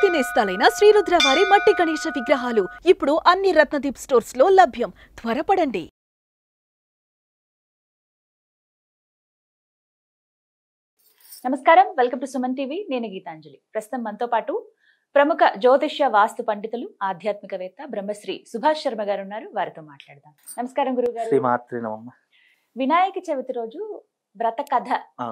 రాతి నేస్తాలైన శ్రీరుద్ర వారి మట్టి గణేశ విగ్రహాలు ఇప్పుడు అన్ని రత్నదీప్ స్టోర్స్ లో లభ్యం. త్వరపడండి. నమస్కారం, వెల్కమ్ టు సుమన్ టీవీ. నేను గీతాంజలి. ప్రస్తుతం మనతో పాటు ప్రముఖ జ్యోతిష్య వాస్తు పండితులు, ఆధ్యాత్మికవేత్త బ్రహ్మశ్రీ సుభాష్ శర్మ గారు ఉన్నారు. వారితో మాట్లాడదాం. నమస్కారం గురుగారు. వినాయక చవితి రోజు వ్రత కథ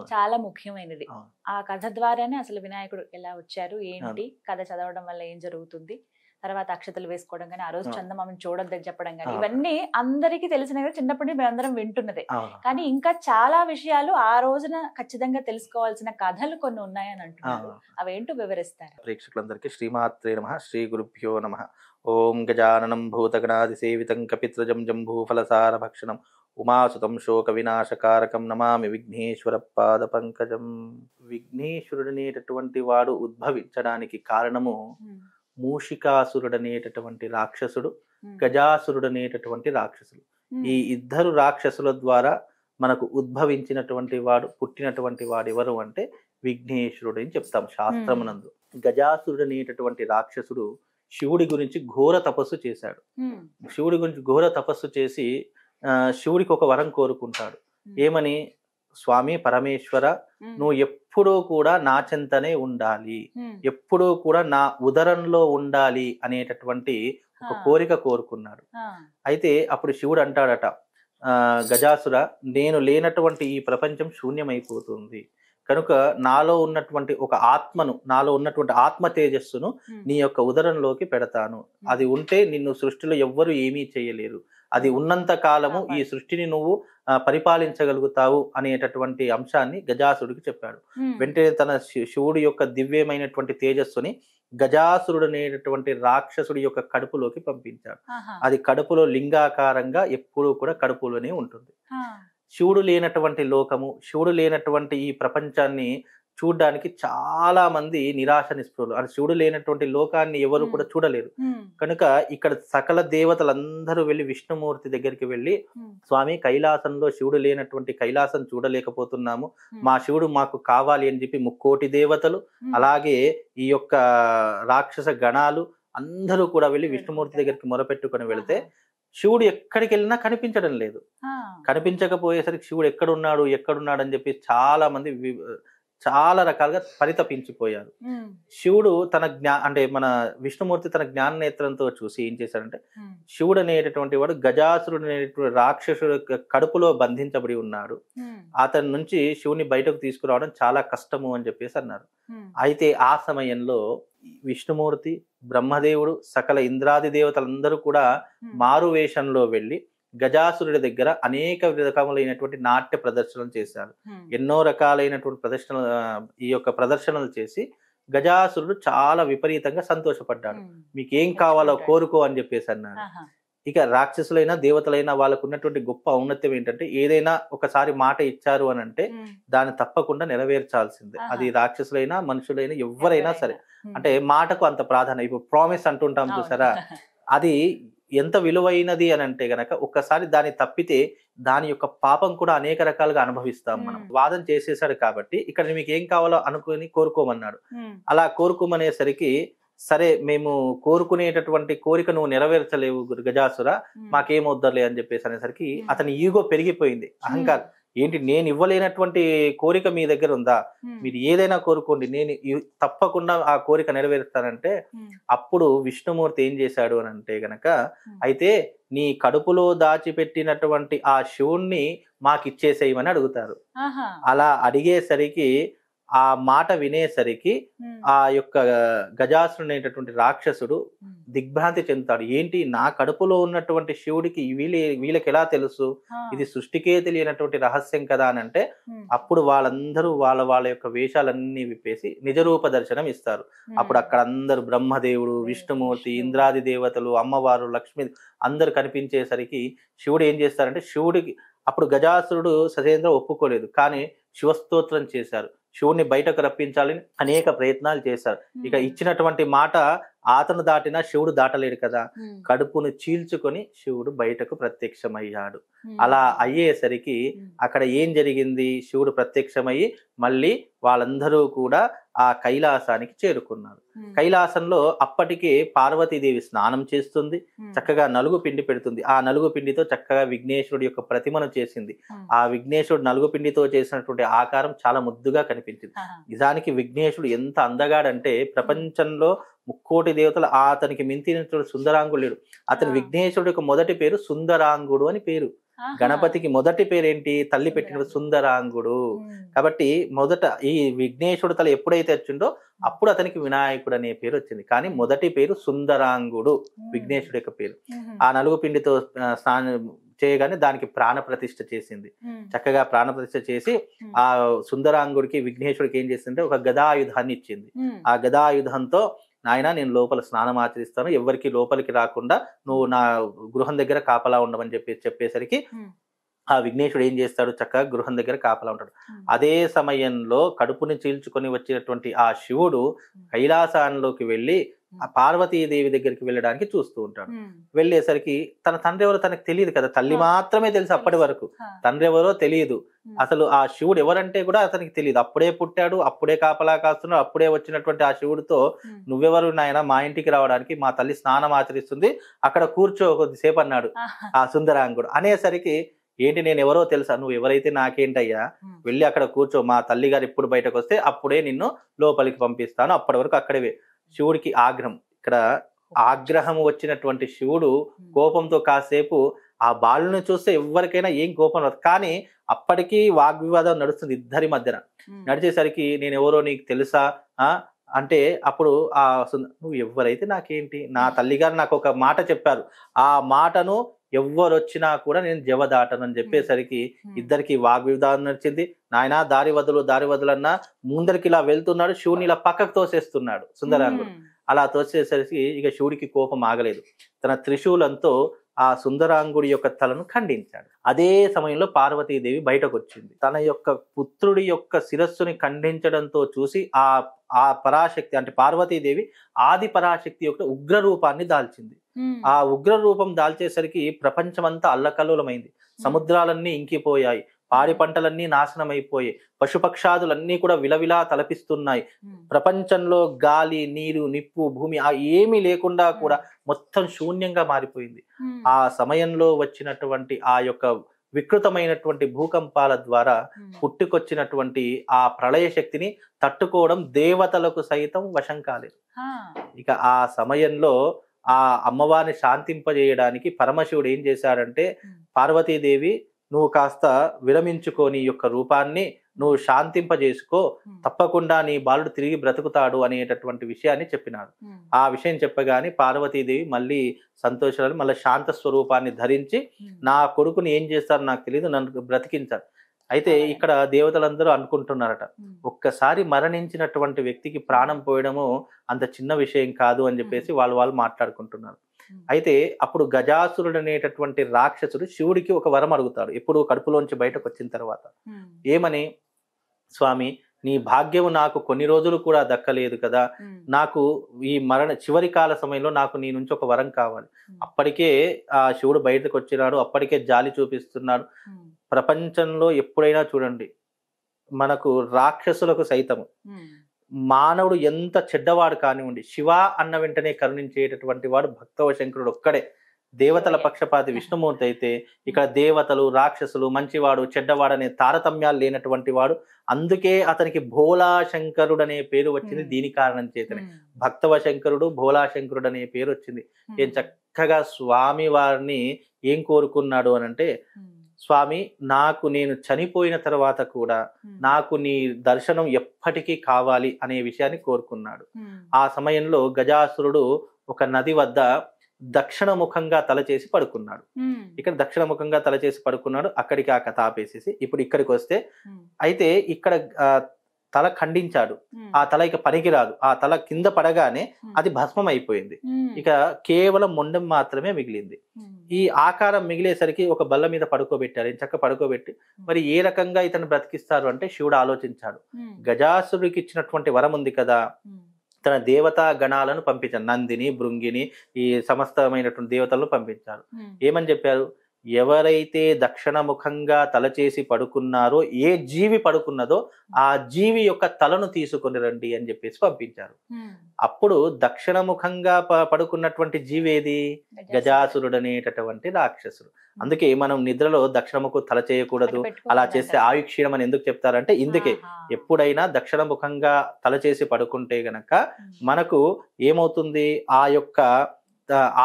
చాలా ముఖ్యమైనది. ఆ కథ ద్వారానే అసలు వినాయకుడు ఎలా వచ్చారు, ఏంటి, కథ చదవడం వల్ల ఏం జరుగుతుంది, తర్వాత అక్షతలు వేసుకోవడం కానీ, ఆ రోజు చందమామని చూడొద్దని చెప్పడం కానీ, ఇవన్నీ అందరికీ తెలిసినవి, చిన్నప్పటి మేము అందరం వింటున్నదే. కానీ ఇంకా చాలా విషయాలు ఆ రోజున ఖచ్చితంగా తెలుసుకోవాల్సిన కథలు కొన్ని ఉన్నాయని అంటున్నారు. అవేంటో వివరిస్తారు. ప్రేక్షకులందరికీ శ్రీమాత్రే నమః, శ్రీ గురుభ్యో నమః. ఓం గజాననం భూతగణాది సేవితం కపిత్రజం జంబూఫలసార భక్షణం ఉమాసుతం శోక వినాశకారకం నమామి విఘ్నేశ్వర పాద పంకజం. విఘ్నేశ్వరుడనేటటువంటి వాడు ఉద్భవించడానికి కారణము మూషికాసురుడనేటటువంటి రాక్షసుడు, గజాసురుడనేటటువంటి రాక్షసుడు. ఈ ఇద్దరు రాక్షసుల ద్వారా మనకు ఉద్భవించినటువంటి వాడు, పుట్టినటువంటి వాడు ఎవరు అంటే విఘ్నేశ్వరుడు అని చెప్తాం శాస్త్రమునందు. గజాసురుడనేటటువంటి రాక్షసుడు శివుడి గురించి ఘోర తపస్సు చేశాడు. శివుడి గురించి ఘోర తపస్సు చేసి శివుడికి ఒక వరం కోరుకుంటాడు. ఏమని? స్వామి పరమేశ్వర, నువ్వు ఎప్పుడూ కూడా నా చెంతనే ఉండాలి, ఎప్పుడూ కూడా నా ఉదరంలో ఉండాలి అనేటటువంటి ఒక కోరిక కోరుకున్నాడు. అయితే అప్పుడు శివుడు అంటాడట, గజాసుర, నేను లేనటువంటి ఈ ప్రపంచం శూన్యమైపోతుంది కనుక నాలో ఉన్నటువంటి ఒక ఆత్మను, నాలో ఉన్నటువంటి ఆత్మ తేజస్సును నీ యొక్క ఉదరంలోకి పెడతాను. అది ఉంటే నిన్ను సృష్టిలో ఎవ్వరు ఏమీ చేయలేరు. అది ఉన్నంత కాలము ఈ సృష్టిని నువ్వు పరిపాలించగలుగుతావు అనేటటువంటి అంశాన్ని గజాసురుడికి చెప్పాడు. వెంటనే తన శివుడి యొక్క దివ్యమైనటువంటి తేజస్సుని గజాసురుడు అనేటటువంటి రాక్షసుడి యొక్క కడుపులోకి పంపించాడు. అది కడుపులో లింగాకారంగా ఎప్పుడూ కూడా కడుపులోనే ఉంటుంది. శివుడు లేనటువంటి లోకము, శివుడు లేనటువంటి ఈ ప్రపంచాన్ని చూడడానికి చాలా మంది నిరాశ నిస్పృహలు. అంటే శివుడు లేనటువంటి లోకాన్ని ఎవరు కూడా చూడలేరు. కనుక ఇక్కడ సకల దేవతలందరూ వెళ్ళి విష్ణుమూర్తి దగ్గరికి వెళ్ళి, స్వామి కైలాసంలో శివుడు లేనటువంటి కైలాసం చూడలేకపోతున్నాము, మా శివుడు మాకు కావాలి అని చెప్పి ముక్కోటి దేవతలు, అలాగే ఈ యొక్క రాక్షస గణాలు అందరూ కూడా వెళ్ళి విష్ణుమూర్తి దగ్గరికి మొరపెట్టుకొని వెళితే శివుడు ఎక్కడికి వెళ్ళినా కనిపించడం లేదు. కనిపించకపోయేసరికి శివుడు ఎక్కడున్నాడు అని చెప్పి చాలా మంది చాలా రకాలుగా పరితపించిపోయారు. శివుడు తన అంటే మన విష్ణుమూర్తి తన జ్ఞాన నేత్రంతో చూసి ఏం చేశాడంటే, శివుడు అనేటటువంటి వాడు గజాసురుడు అనేటువంటి రాక్షసుడు కడుపులో బంధించబడి ఉన్నాడు, అతని నుంచి శివుని బయటకు తీసుకురావడం చాలా కష్టము అని చెప్పేసి అన్నారు. అయితే ఆ సమయంలో విష్ణుమూర్తి, బ్రహ్మదేవుడు, సకల ఇంద్రాది దేవతలందరూ కూడా మారు వేషంలో వెళ్ళి గజాసురుడి దగ్గర అనేక రకములైనటువంటి నాట్య ప్రదర్శనలు చేశారు. ఎన్నో రకాలైనటువంటి ఈ యొక్క ప్రదర్శనలు చేసి గజాసురుడు చాలా విపరీతంగా సంతోషపడ్డాడు. మీకేం కావాలో కోరుకో అని చెప్పేసి అన్నాడు. ఇక రాక్షసులైనా దేవతలైనా వాళ్ళకు ఉన్నటువంటి గొప్ప ఔన్నత్యం ఏంటంటే, ఏదైనా ఒకసారి మాట ఇచ్చారు అని అంటే దాన్ని తప్పకుండా నెరవేర్చాల్సిందే. అది రాక్షసులైనా మనుషులైనా ఎవరైనా సరే. అంటే మాటకు అంత ప్రాధాన్యం. ఇప్పుడు ప్రామిస్ అంటుంటాం చూసారా, అది ఎంత విలువైనది అని అంటే గనక ఒక్కసారి దాన్ని తప్పితే దాని యొక్క పాపం కూడా అనేక రకాలుగా అనుభవిస్తాం మనం. వాదన చేసేసాడు కాబట్టి ఇక్కడ మీకు ఏం కావాలో అనుకుని కోరుకోమన్నాడు. అలా కోరుకోమనేసరికి, సరే మేము కోరుకునేటటువంటి కోరిక నువ్వు నెరవేర్చలేవు గజాసుర, మాకేమొద్దలే అని చెప్పేసి అనేసరికి అతని ఈగో పెరిగిపోయింది, అహంకారం. ఏంటి, నేను ఇవ్వలేనటువంటి కోరిక మీ దగ్గర ఉందా? మీరు ఏదైనా కోరుకోండి, నేను తప్పకుండా ఆ కోరిక నెరవేరుస్తానంటే అప్పుడు విష్ణుమూర్తి ఏం చేశాడు అని అంటే గనక, అయితే నీ కడుపులో దాచిపెట్టినటువంటి ఆ శివుణ్ణి మాకిచ్చేసేయమని అడుగుతారు. అలా అడిగేసరికి, ఆ మాట వినేసరికి ఆ యొక్క గజాసురుడు అనేటటువంటి రాక్షసుడు దిగ్భ్రాంతి చెందుతాడు. ఏంటి, నా కడుపులో ఉన్నటువంటి శివుడికి వీళ్ళకి ఎలా తెలుసు? ఇది సృష్టికే తెలియనటువంటి రహస్యం కదా అని అంటే అప్పుడు వాళ్ళందరూ వాళ్ళ యొక్క వేషాలన్నీ విప్పేసి నిజరూప దర్శనం ఇస్తారు. అప్పుడు అక్కడ అందరూ బ్రహ్మదేవుడు, విష్ణుమూర్తి, ఇంద్రాది దేవతలు, అమ్మవారు, లక్ష్మి అందరు కనిపించేసరికి శివుడు ఏం చేస్తారంటే, శివుడికి అప్పుడు గజాసురుడు ససేంద్ర ఒప్పుకోలేదు, కానీ శివస్తోత్రం చేశారు. శివుణ్ణి బయటకు రప్పించాలని అనేక ప్రయత్నాలు చేశారు. ఇక ఇచ్చినటువంటి మాట ఆతను దాటినా శివుడు దాటలేడు కదా, కడుపును చీల్చుకొని శివుడు బయటకు ప్రత్యక్షమయ్యాడు. అలా అయ్యేసరికి అక్కడ ఏం జరిగింది, శివుడు ప్రత్యక్షమయ్యి మళ్ళీ వాళ్ళందరూ కూడా ఆ కైలాసానికి చేరుకున్నారు. కైలాసంలో అప్పటికే పార్వతీదేవి స్నానం చేస్తుంది, చక్కగా నలుగు పిండి పెడుతుంది. ఆ నలుగు పిండితో చక్కగా విఘ్నేశ్వరుడి యొక్క ప్రతిమను చేసింది. ఆ విఘ్నేశ్వరుడు నలుగు పిండితో చేసినటువంటి ఆకారం చాలా ముద్దుగా కనిపించింది. నిజానికి విఘ్నేశ్వరుడు ఎంత అందగాడంటే ప్రపంచంలో ముక్కోటి దేవతలు అతనికి మించినటువంటి సుందరాంగుడు లేడు. అతని విఘ్నేశ్వరుడు యొక్క మొదటి పేరు సుందరాంగుడు అని పేరు. గణపతికి మొదటి పేరేంటి? తల్లి పెట్టిన సుందరాంగుడు. కాబట్టి మొదట ఈ విఘ్నేశ్వరుడు తల ఎప్పుడైతే వచ్చిందో అప్పుడు అతనికి వినాయకుడు అనే పేరు వచ్చింది. కానీ మొదటి పేరు సుందరాంగుడు విఘ్నేశ్వరుడు యొక్క పేరు. ఆ నలుగు పిండితో స్నానం చేయగానే దానికి ప్రాణ ప్రతిష్ఠ చేసింది. చక్కగా ప్రాణ ప్రతిష్ఠ చేసి ఆ సుందరాంగుడికి విఘ్నేశ్వరుడికి ఏం చేసిందంటే ఒక గదాయుధాన్ని ఇచ్చింది. ఆ గదాయుధంతో నాయన నేను లోపల స్నానం ఆచరిస్తాను, ఎవరికి లోపలికి రాకుండా నువ్వు నా గృహం దగ్గర కాపలా ఉండమని చెప్పేసరికి ఆ విఘ్నేశ్వరుడు ఏం చేస్తాడు? చక్కగా గృహం దగ్గర కాపలా ఉంటాడు. అదే సమయంలో కడుపుని చీల్చుకొని వచ్చినటువంటి ఆ శివుడు కైలాసానికి వెళ్ళి ఆ పార్వతీదేవి దగ్గరికి వెళ్ళడానికి చూస్తూ ఉంటాడు. వెళ్ళేసరికి తన తండ్రి ఎవరో తనకు తెలియదు కదా, తల్లి మాత్రమే తెలుసు అప్పటి వరకు, తండ్రి ఎవరో తెలియదు. అసలు ఆ శివుడు ఎవరంటే కూడా అతనికి తెలియదు. అప్పుడే పుట్టాడు, అప్పుడే కాపలా కాస్తున్నాడు, అప్పుడే వచ్చినటువంటి ఆ శివుడితో నువ్వెవరు నాయన మా ఇంటికి రావడానికి? మా తల్లి స్నానం ఆచరిస్తుంది, అక్కడ కూర్చో కొద్దిసేపు అన్నాడు ఆ సుందరాంగుడు. అనేసరికి ఏంటి నేను ఎవరో తెలుసా? నువ్వు ఎవరైతే నాకేంటయ్యా, వెళ్ళి అక్కడ కూర్చో, మా తల్లి గారు ఎప్పుడు బయటకు వస్తే అప్పుడే నిన్ను లోపలికి పంపిస్తాను, అప్పటి వరకు అక్కడే. శివుడికి ఆగ్రహం. ఇక్కడ ఆగ్రహం వచ్చినటువంటి శివుడు కోపంతో కాసేపు ఆ బాలుని చూస్తే ఎవరికైనా ఏం కోపం రాదు, కానీ అప్పటికీ వాగ్వివాదం నడుస్తుంది ఇద్దరి మధ్యన. నడిచేసరికి నేను ఎవరో నీకు తెలుసా అంటే అప్పుడు ఆ నువ్వు ఎవరైతే నాకేంటి, నా తల్లిగారు నాకు ఒక మాట చెప్పారు, ఆ మాటను ఎవ్వరు వచ్చినా కూడా నేను జవదాటను అని చెప్పేసరికి ఇద్దరికి వాగ్వివాదం నడిచింది. నాయన దారి వదులన్నా ముందరికి ఇలా వెళ్తున్నాడు, శివుని ఇలా పక్కకు తోసేస్తున్నాడు సుందరాంగుడు. అలా తోసేసరికి ఇక శివుడికి కోపం ఆగలేదు. తన త్రిశూలంతో ఆ సుందరాంగుడి యొక్క తలను ఖండించాడు. అదే సమయంలో పార్వతీదేవి బయటకు వచ్చింది. తన యొక్క పుత్రుడి యొక్క శిరస్సుని ఖండించడంతో చూసి ఆ పరాశక్తి అంటే పార్వతీదేవి ఆది పరాశక్తి యొక్క ఉగ్ర రూపాన్ని దాల్చింది. ఆ ఉగ్ర రూపం దాల్చేసరికి ప్రపంచమంతా అల్లకల్లోలమైంది. సముద్రాలన్నీ ఇంకిపోయాయి, పాడి పంటలన్నీ నాశనమైపోయాయి, పశుపక్షాదులన్నీ కూడా విలవిలా తలపిస్తున్నాయి. ప్రపంచంలో గాలి, నీరు, నిప్పు, భూమి ఏమీ లేకుండా కూడా మొత్తం శూన్యంగా మారిపోయింది. ఆ సమయంలో వచ్చినటువంటి ఆ యొక్క వికృతమైనటువంటి భూకంపాల ద్వారా పుట్టుకొచ్చినటువంటి ఆ ప్రళయ శక్తిని తట్టుకోవడం దేవతలకు సైతం వశం కాలేదు. ఇక ఆ సమయంలో ఆ అమ్మవారిని శాంతింపజేయడానికి పరమశివుడు ఏం చేశాడంటే, పార్వతీదేవి నువ్వు కాస్త విరమించుకొని యొక్క రూపాన్ని నువ్వు శాంతింపజేసుకో, తప్పకుండా నీ బాలుడు తిరిగి బ్రతుకుతాడు అనేటటువంటి విషయాన్ని చెప్పినాడు. ఆ విషయం చెప్పగానే పార్వతీదేవి మళ్ళీ సంతోషాలు మళ్ళీ శాంత స్వరూపాన్ని ధరించి నా కొడుకుని ఏం చేస్తారో నాకు తెలియదు, నన్ను బ్రతికించారు. అయితే ఇక్కడ దేవతలందరూ అనుకుంటున్నారట, ఒక్కసారి మరణించినటువంటి వ్యక్తికి ప్రాణం పోయడము అంత చిన్న విషయం కాదు అని చెప్పేసి వాళ్ళు మాట్లాడుకుంటున్నారు. అయితే అప్పుడు గజాసురుడు అనేటటువంటి రాక్షసుడు శివుడికి ఒక వరం అడుగుతాడు ఎప్పుడు కడుపులోంచి బయటకు వచ్చిన తర్వాత. ఏమని? స్వామి, నీ భాగ్యము నాకు కొన్ని రోజులు కూడా దక్కలేదు కదా, నాకు ఈ చివరి కాల సమయంలో నాకు నీ నుంచి ఒక వరం కావాలి. అప్పటికే ఆ శివుడు బయటకు వచ్చినాడు, అప్పటికే జాలి చూపిస్తున్నాడు. ప్రపంచంలో ఎప్పుడైనా చూడండి, మనకు రాక్షసులకు సైతము మానవుడు ఎంత చెడ్డవాడు కానివ్వండి, శివ అన్న వెంటనే కరుణించేటటువంటి వాడు భక్తవశంకరుడు ఒక్కడే. దేవతల పక్షపాతి విష్ణుమూర్తి అయితే ఇక్కడ దేవతలు, రాక్షసులు, మంచివాడు, చెడ్డవాడు అనే తారతమ్యాలు లేనటువంటి వాడు. అందుకే అతనికి భోళాశంకరుడు అనే పేరు వచ్చింది. దీని కారణం చేతనే భక్తవశంకరుడు, భోళాశంకరుడు అనే పేరు వచ్చింది. ఏం చక్కగా స్వామి వారిని ఏం కోరుకున్నాడు అనంటే, స్వామి నాకు నేను చనిపోయిన తర్వాత కూడా నాకు నీ దర్శనం ఎప్పటికీ కావాలి అనే విషయాన్ని కోరుకున్నాడు. ఆ సమయంలో గజాసురుడు ఒక నది వద్ద దక్షిణముఖంగా తలచేసి పడుకున్నాడు. ఇక్కడ దక్షిణముఖంగా తలచేసి పడుకున్నాడు. అక్కడికి ఆ కథ ఆపేసేసి ఇప్పుడు ఇక్కడికి వస్తే, అయితే ఇక్కడ తల ఖండించాడు. ఆ తల ఇక పనికిరాదు. ఆ తల కింద పడగానే అది భస్మం అయిపోయింది. ఇక కేవలం మొండెం మాత్రమే మిగిలింది. ఈ ఆకారం మిగిలేసరికి ఒక బల్ల మీద పడుకోబెట్టారు. చక్క పడుకోబెట్టి మరి ఏ రకంగా ఇతను బ్రతికిస్తారు అంటే శివుడు ఆలోచించాడు. గజాసురుడికి ఇచ్చినటువంటి వరం ఉంది కదా, తన దేవతా గణాలను పంపించాడు. నందిని, భృంగిని, ఈ సమస్తమైనటువంటి దేవతలను పంపించారు. ఏమని చెప్పారు? ఎవరైతే దక్షిణముఖంగా తల చేసి పడుకున్నారో, ఏ జీవి పడుకున్నదో ఆ జీవి యొక్క తలను తీసుకొని రండి అని చెప్పేసి పంపించారు. అప్పుడు దక్షిణముఖంగా పడుకున్నటువంటి జీవి ఏది? గజాసురుడు అనేటటువంటి రాక్షసుడు. అందుకే మనం నిద్రలో దక్షిణముఖం తల చేయకూడదు, అలా చేస్తే ఆయుక్షీణం అని ఎందుకు చెప్తారంటే ఇందుకే. ఎప్పుడైనా దక్షిణముఖంగా తల చేసి పడుకుంటే గనక మనకు ఏమవుతుంది, ఆ యొక్క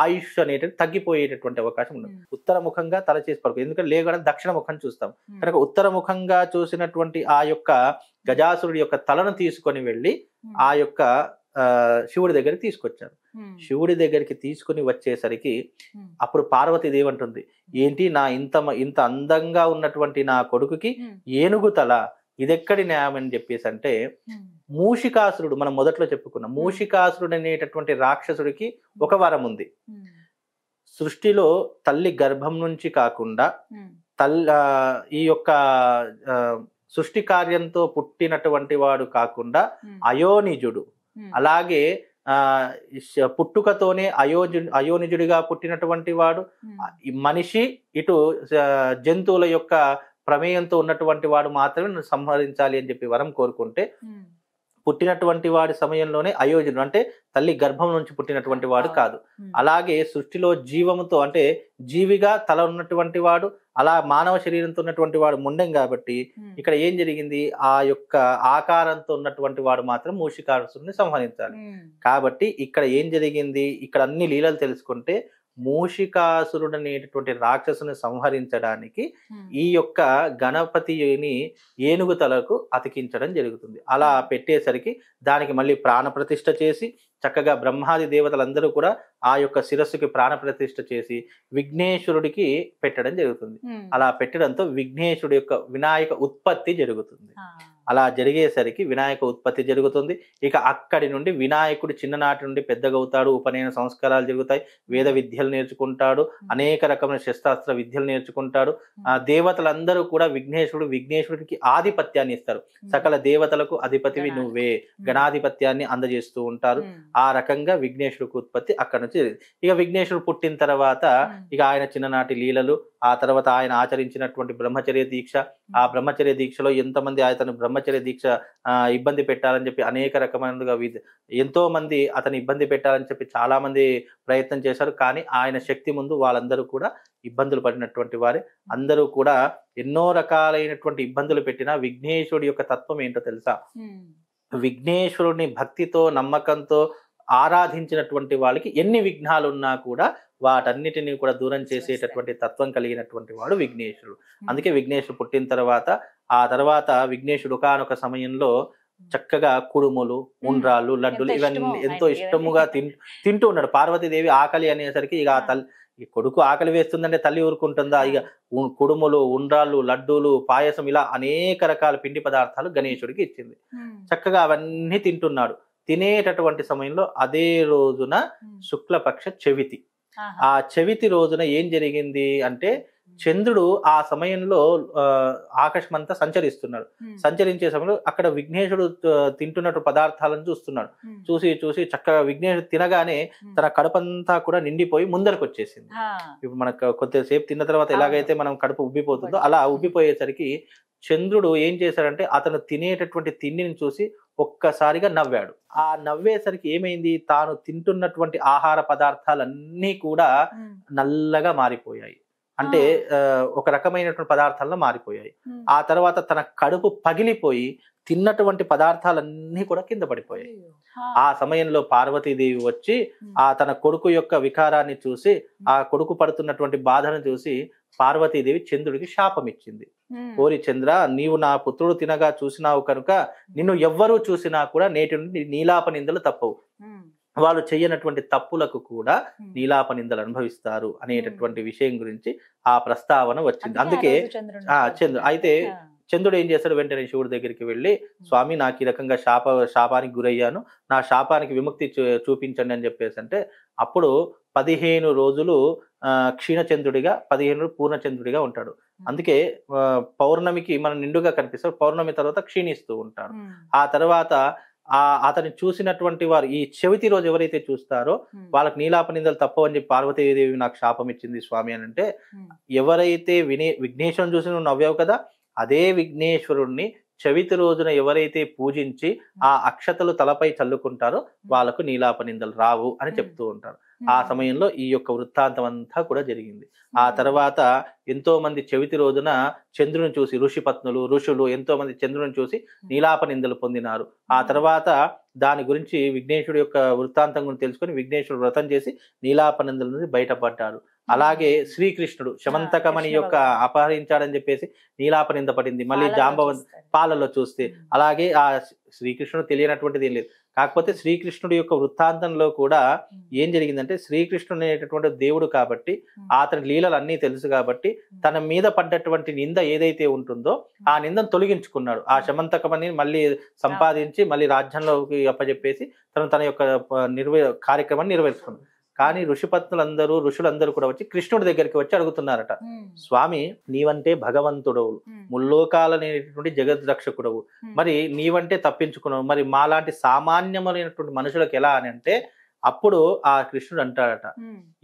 ఆయుష్ అనేది తగ్గిపోయేటటువంటి అవకాశం ఉండదు. ఉత్తరముఖంగా తల చేసి పడుకో, ఎందుకంటే లేకుండా దక్షిణ ముఖం చూస్తాం కనుక ఉత్తరముఖంగా చూసినటువంటి ఆ యొక్క గజాసురుడి యొక్క తలను తీసుకొని వెళ్ళి ఆ యొక్క శివుడి దగ్గరికి తీసుకొచ్చారు. శివుడి దగ్గరికి తీసుకుని వచ్చేసరికి అప్పుడు పార్వతీదేవి అంటుంది, ఏంటి నా ఇంత అందంగా ఉన్నటువంటి నా కొడుకుకి ఏనుగు తల, ఇదెక్కడి న్యాయం అని చెప్పేసి అంటే, మూషికాసురుడు మనం మొదట్లో చెప్పుకున్నాం, మూషికాసురుడు అనేటటువంటి రాక్షసుడికి ఒక వరం ఉంది. సృష్టిలో తల్లి గర్భం నుంచి కాకుండా ఈ యొక్క సృష్టి కార్యంతో పుట్టినటువంటి వాడు కాకుండా అయోనిజుడు, అలాగే పుట్టుకతోనే అయోనిజుడిగా పుట్టినటువంటి వాడు, మనిషి ఇటు జంతువుల యొక్క ప్రమేయంతో ఉన్నటువంటి వాడు మాత్రమే సంహరించాలి అని చెప్పి వరం కోరుకుంటే, పుట్టినటువంటి వాడి సమయంలోనే అయోజనుడు అంటే తల్లి గర్భం నుంచి పుట్టినటువంటి వాడు కాదు. అలాగే సృష్టిలో జీవముతో అంటే జీవిగా తల ఉన్నటువంటి వాడు, అలా మానవ శరీరంతో ఉన్నటువంటి వాడు ముండం కాబట్టి ఇక్కడ ఏం జరిగింది, ఆ యొక్క ఆకారంతో ఉన్నటువంటి వాడు మాత్రం మూషికాసురుని సంహరించాలి. కాబట్టి ఇక్కడ ఏం జరిగింది, ఇక్కడ అన్ని లీలలు తెలుసుకుంటే మూషికాసురుడు అనేటటువంటి రాక్షసుని సంహరించడానికి ఈ యొక్క గణపతిని ఏనుగు తలకు అతికించడం జరుగుతుంది. అలా పెట్టేసరికి దానికి మళ్ళీ ప్రాణ ప్రతిష్ఠ చేసి చక్కగా బ్రహ్మాది దేవతలందరూ కూడా ఆ యొక్క శిరస్సుకి ప్రాణ ప్రతిష్ఠ చేసి విఘ్నేశ్వరుడికి పెట్టడం జరుగుతుంది. అలా పెట్టడంతో విఘ్నేశ్వరుడి యొక్క వినాయక ఉత్పత్తి జరుగుతుంది. అలా జరిగేసరికి వినాయక ఉత్పత్తి జరుగుతుంది. ఇక అక్కడి నుండి వినాయకుడు చిన్ననాటి నుండి పెద్దగవుతాడు, ఉపనయన సంస్కారాలు జరుగుతాయి, వేద విద్యలు నేర్చుకుంటాడు, అనేక రకమైన శస్త్రాస్త్ర విద్యలు నేర్చుకుంటాడు. ఆ దేవతలందరూ కూడా విఘ్నేశ్వరుడికి ఆధిపత్యాన్ని ఇస్తారు. సకల దేవతలకు అధిపతివి నువ్వే, గణాధిపత్యాన్ని అందజేస్తూ ఉంటారు. ఆ రకంగా విఘ్నేశ్వరుడికి ఉత్పత్తి అక్కడ నుంచి జరిగింది. ఇక విఘ్నేశ్వరుడు పుట్టిన తర్వాత ఇక ఆయన చిన్ననాటి లీలలు, ఆ తర్వాత ఆయన ఆచరించినటువంటి బ్రహ్మచర్య దీక్ష, ఆ బ్రహ్మచర్య దీక్షలో ఎంతమంది అతను బ్రహ్మచర్య దీక్ష ఇబ్బంది పెట్టాలని చెప్పి అనేక రకమైనగా ఎంతో మంది అతను ఇబ్బంది పెట్టాలని చెప్పి చాలా మంది ప్రయత్నం చేశారు. కానీ ఆయన శక్తి ముందు వాళ్ళందరూ కూడా ఇబ్బందులు పడినటువంటి వారే. అందరూ కూడా ఎన్నో రకాలైనటువంటి ఇబ్బందులు పెట్టినా విఘ్నేశ్వరుడి యొక్క తత్వం ఏంటో తెలుసా? విఘ్నేశ్వరుడిని భక్తితో నమ్మకంతో ఆరాధించినటువంటి వాళ్ళకి ఎన్ని విఘ్నాలు ఉన్నా కూడా వాటన్నిటిని కూడా దూరం చేసేటటువంటి తత్వం కలిగినటువంటి వాడు విఘ్నేశ్వరుడు. అందుకే విఘ్నేశ్వరుడు పుట్టిన తర్వాత ఆ తర్వాత విఘ్నేశ్వరుడు ఒకానొక సమయంలో చక్కగా కుడుములు, ఉండ్రాళ్ళు, లడ్డులు ఇవన్నీ ఎంతో ఇష్టముగా తింటూ ఉన్నాడు. పార్వతీదేవి ఆకలి అనేసరికి ఇక ఆ ఈ కొడుకు ఆకలి వేస్తుందంటే తల్లి ఊరుకుంటుందా? ఇక కుడుములు, ఉండ్రాళ్ళు, లడ్డూలు, పాయసం ఇలా అనేక రకాల పిండి పదార్థాలు గణేశుడికి ఇచ్చింది. చక్కగా అవన్నీ తింటున్నాడు. తినేటటువంటి సమయంలో అదే రోజున శుక్లపక్ష చవితి. ఆ చవితి రోజున ఏం జరిగింది అంటే చంద్రుడు ఆ సమయంలో ఆకాశమంతా సంచరిస్తున్నాడు. సంచరించే సమయంలో అక్కడ విఘ్నేశుడు తింటున్నట్టు పదార్థాలను చూస్తున్నాడు. చూసి చక్కగా విఘ్నేశుడు తినగానే తన కడుపంతా కూడా నిండిపోయి ముందరకు వచ్చేసింది. ఇప్పుడు మనకు కొద్దిసేపు తిన్న తర్వాత ఎలాగైతే మనం కడుపు ఉబ్బిపోతుందో అలా ఉబ్బిపోయేసరికి చంద్రుడు ఏం చేశాడంటే అతను తినేటటువంటి తిండిని చూసి ఒక్కసారిగా నవ్వాడు. ఆ నవ్వేసరికి ఏమైంది, తాను తింటున్నటువంటి ఆహార పదార్థాలన్నీ కూడా నల్లగా మారిపోయాయి. అంటే ఒక రకమైనటువంటి పదార్థాల్లో మారిపోయాయి. ఆ తర్వాత తన కడుపు పగిలిపోయి తిన్నటువంటి పదార్థాలన్నీ కూడా కింద పడిపోయాయి. ఆ సమయంలో పార్వతీదేవి వచ్చి ఆ తన కొడుకు యొక్క వికారాన్ని చూసి, ఆ కొడుకు పడుతున్నటువంటి బాధను చూసి పార్వతీదేవి చంద్రుడికి శాపం ఇచ్చింది. ఓరి చంద్ర, నీవు నా పుత్రుడు తినగా చూసినావు కనుక నిన్ను ఎవ్వరూ చూసినా కూడా నేటి నుండి నీలాప నిందలు తప్పవు, వాళ్ళు చెయ్యనటువంటి తప్పులకు కూడా నీలాప నిందలు అనుభవిస్తారు అనేటటువంటి విషయం గురించి ఆ ప్రస్తావన వచ్చింది. అందుకే చంద్రుడు అయితే చంద్రుడు ఏం చేస్తాడు, వెంటనే శివుడి దగ్గరికి వెళ్ళి, స్వామి నాకు ఈ రకంగా శాపానికి గురయ్యాను, నా శాపానికి విముక్తి చూపించండి అని చెప్పేసి అంటే అప్పుడు 15 రోజులు క్షీణచంద్రుడిగా 15 రోజులు పూర్ణచంద్రుడిగా ఉంటాడు. అందుకే పౌర్ణమికి మనం నిండుగా కనిపిస్తాడు, పౌర్ణమి తర్వాత క్షీణిస్తూ ఉంటాడు. ఆ తర్వాత అతన్ని చూసినటువంటి వారు ఈ చవితి రోజు ఎవరైతే చూస్తారో వాళ్ళకి నీలాప నిందలు తప్పవని చెప్పి పార్వతీదేవి నాకు శాపం ఇచ్చింది స్వామి అని అంటే, ఎవరైతే విఘ్నేశ్వరుని చూసి నువ్వు నవ్వావు కదా, అదే విఘ్నేశ్వరుణ్ణి చవితి రోజున ఎవరైతే పూజించి ఆ అక్షతలు తలపై చల్లుకుంటారో వాళ్ళకు నీలాప నిందలు రావు అని చెప్తూ ఉంటారు. ఆ సమయంలో ఈ యొక్క వృత్తాంతం అంతా కూడా జరిగింది. ఆ తర్వాత ఎంతో మంది చవితి రోజున చంద్రుని చూసి ఋషులు ఎంతో మంది చంద్రుని చూసి నీలాప నిందలు పొందినారు. ఆ తర్వాత దాని గురించి విఘ్నేశ్వరుడు యొక్క వృత్తాంతం గురించి తెలుసుకొని విఘ్నేశ్వరుడు వ్రతం చేసి నీలాప నిందల నుంచి బయటపడ్డారు. అలాగే శ్రీకృష్ణుడు శమంతకమణి యొక్క అపహరించాడని చెప్పేసి నీలాప నింద పడింది. మళ్ళీ జాంబవంత్ పాలలో చూస్తే అలాగే ఆ శ్రీకృష్ణుడు తెలియనటువంటిది ఏం లేదు. కాకపోతే శ్రీకృష్ణుడి యొక్క వృత్తాంతంలో కూడా ఏం జరిగిందంటే, శ్రీకృష్ణుడు అనేటటువంటి దేవుడు కాబట్టి అతని లీలలు అన్నీ తెలుసు కాబట్టి తన మీద పడ్డటువంటి నింద ఏదైతే ఉంటుందో ఆ నిందను తొలగించుకున్నాడు. ఆ శమంతకమని మళ్ళీ సంపాదించి మళ్ళీ రాజ్యంలోకి అప్పచెప్పేసి తన యొక్క కార్యక్రమాన్ని నెరవేర్చుకున్నాడు. కానీ ఋషులందరూ కూడా వచ్చి కృష్ణుడి దగ్గరికి వచ్చి అడుగుతున్నారట, స్వామి నీవంటే భగవంతుడవు, ముల్లోకాలనేటువంటి జగద్రక్షకుడవు, మరి నీవంటే తప్పించుకున్నావు, మరి మాలాంటి సామాన్యమైనటువంటి మనుషులకు ఎలా అని అంటే, అప్పుడు ఆ కృష్ణుడు అంటాడట,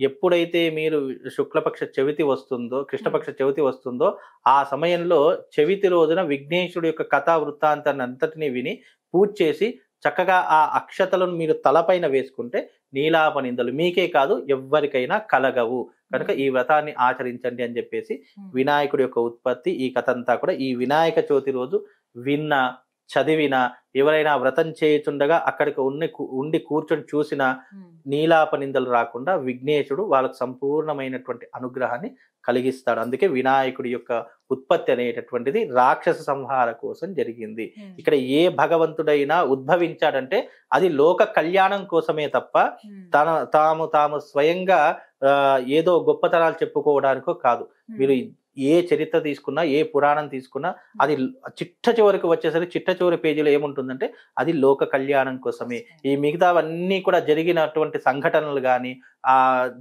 ఎప్పుడైతే మీరు కృష్ణపక్ష చవితి వస్తుందో ఆ సమయంలో చవితి రోజున విఘ్నేశ్వరుడు యొక్క కథా వృత్తాంతాన్ని అంతటినీ విని పూజ చేసి చక్కగా ఆ అక్షతలను మీరు తలపైన వేసుకుంటే నీలాప నిందలు మీకే కాదు ఎవ్వరికైనా కలగవు, కనుక ఈ వ్రతాన్ని ఆచరించండి అని చెప్పేసి వినాయకుడి యొక్క ఉత్పత్తి ఈ కథ అంతా కూడా ఈ వినాయక చవితి రోజు విన్నా చదివినా ఎవరైనా వ్రతం చేయుచుండగా అక్కడికి ఉండి కూర్చొని చూసిన నీలాప నిందలు రాకుండా విఘ్నేశుడు వాళ్ళకు సంపూర్ణమైనటువంటి అనుగ్రహాన్ని కలిగిస్తాడు. అందుకే వినాయకుడి యొక్క ఉత్పత్తి అనేటటువంటిది రాక్షస సంహార కోసం జరిగింది. ఇక్కడ ఏ భగవంతుడైనా ఉద్భవించాడంటే అది లోక కళ్యాణం కోసమే తప్ప తాము స్వయంగా ఏదో గొప్పతనాలు చెప్పుకోవడానికో కాదు. మీరు ఏ చరిత్ర తీసుకున్నా ఏ పురాణం తీసుకున్నా అది చిట్ట చివరి పేజీలో ఏముంటుందంటే అది లోక కళ్యాణం కోసమే. ఈ మిగతావన్నీ కూడా జరిగినటువంటి సంఘటనలు కానీ ఆ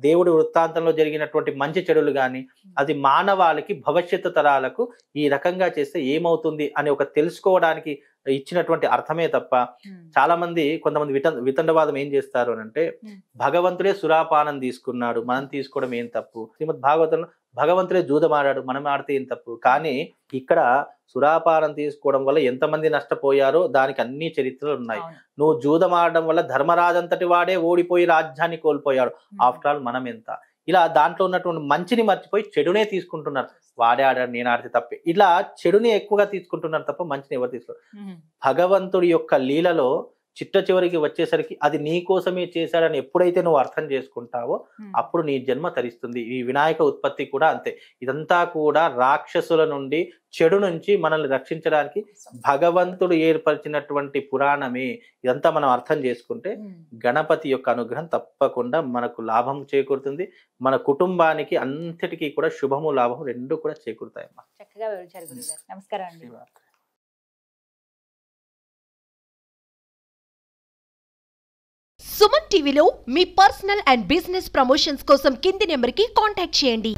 దేవుడి వృత్తాంతంలో జరిగినటువంటి మంచి చెడులు కానీ అది మానవాళికి భవిష్యత్తు తరాలకు ఈ రకంగా చేస్తే ఏమవుతుంది అని ఒక తెలుసుకోవడానికి ఇచ్చినటువంటి అర్థమే తప్ప కొంతమంది వితండవాదం ఏం చేస్తారు అని అంటే, భగవంతుడే సురాపానం తీసుకున్నాడు మనం తీసుకోవడం ఏం తప్పు, శ్రీమద్ భాగవతంలో భగవంతుడే జూదమాడాడు మనం ఆడితే ఏం తప్పు. కానీ ఇక్కడ సురాపానం తీసుకోవడం వల్ల ఎంతమంది నష్టపోయారో దానికి అన్ని చరిత్రలు ఉన్నాయి. నువ్వు జూదమాడడం వల్ల ధర్మరాజంతటి వాడే ఓడిపోయి రాజ్యాన్ని కోల్పోయాడు, ఆఫ్టర్ ఆల్ మనం ఎంత. ఇలా దాంట్లో ఉన్నటువంటి మంచిని మర్చిపోయి చెడునే తీసుకుంటున్నారు. వాడే ఆడాడు నేను ఆడితే తప్పే, ఇలా చెడుని ఎక్కువగా తీసుకుంటున్నారు తప్ప మంచిని ఎవరు తీసుకోరు. భగవంతుడి యొక్క లీలలో చిట్ట చివరికి వచ్చేసరికి అది నీ కోసమే చేశాడని ఎప్పుడైతే నువ్వు అర్థం చేసుకుంటావో అప్పుడు నీ జన్మ తరిస్తుంది. ఈ వినాయక ఉత్పత్తి కూడా అంతే. ఇదంతా కూడా రాక్షసుల నుండి చెడు నుంచి మనల్ని రక్షించడానికి భగవంతుడు ఏర్పరిచినటువంటి పురాణమే. ఇదంతా మనం అర్థం చేసుకుంటే గణపతి యొక్క అనుగ్రహం తప్పకుండా మనకు లాభం చేకూరుతుంది. మన కుటుంబానికి అంతటికీ కూడా శుభము లాభము రెండు కూడా చేకూరుతాయమ్మా. చక్కగా వివరించారు గురుగారు. నమస్కారం అండి. సుమన్ టీవీలో మీ పర్సనల్ అండ్ బిజినెస్ ప్రమోషన్స్ కోసం కింది నెంబర్కి కాంటాక్ట్ చేయండి.